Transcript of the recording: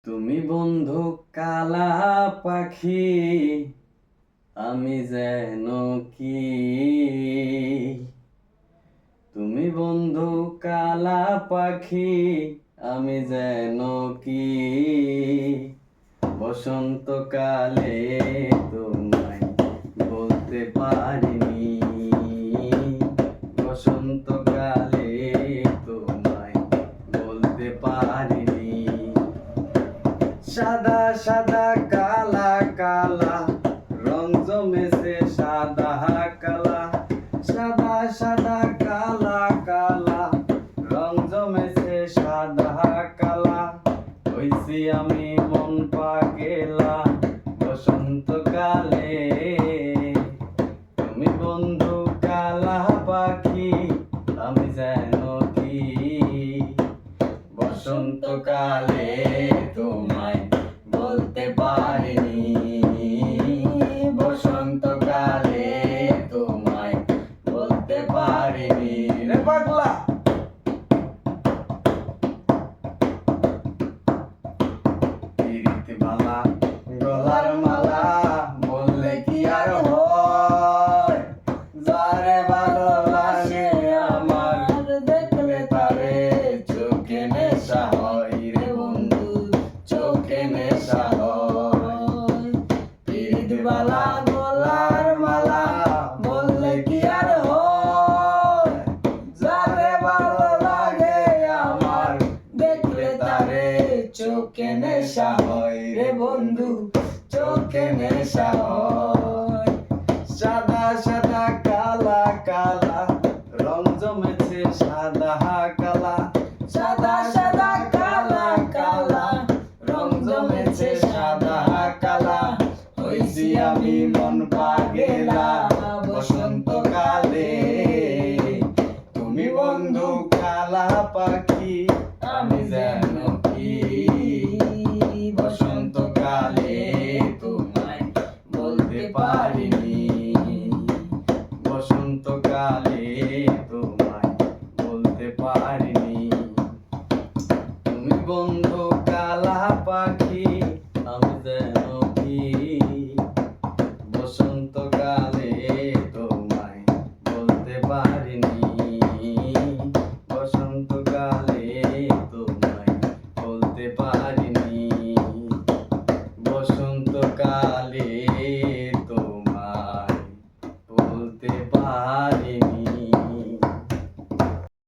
তুমি বন্ধু কালা পাখি, আমি যেন কি। তুমি বন্ধু কালা পাখি, আমি যেন কি। বসন্তকালে তোমায় বলতে পারিনি। বসন্তকালে তোমায় বলতে পারিনি। সাদা সাদা কালা কালা রং জমেছে সাদা কালা। সাদা সাদা কালা কালা রং জমেছে সাদা কালা। হইছি আমি মন পাগেলা বসন্তকালে। তুমি বন্ধু কালা পাখি, আমি যেন কি। বসন্তকালে তোমায় বলতে পারিনি। বসন্তকালে তোমায় বলতে পারিনি রে পাগলা। পিরিত মালা গলার মালা বললে কি আর হয়। যারে ভালো লাগে আমার দেখলে তারে চোখে নেশা হয় রে বন্ধু, চোখে নেশা হয়। পিরিত মালা গলার মালা বললে কি আর হয়। যারে ভালো লাগে আমার দেখলে তারে চোখে নেশা হয় রে বন্ধু, চোখে নেশা হয়। সাদা সাদা কালা কালা রং জমেছে সাদা কালা। সাদা সাদা কালা কালা রং জমেছে সাদা কালা। হইছি আমি মন পাগেলা বসন্তকালে। তুমি বন্ধু কালা পাখি, আমি যেন কি। বসন্তকালে তোমায় বলতে পারিনি। বসন্তকালে তোমায় বলতে পারিনি। তুমি বন্ধু কালা পাখি, আমি যেন কি। বসন্তকালে তোমায় বলতে পারিনি। বসন্তকালে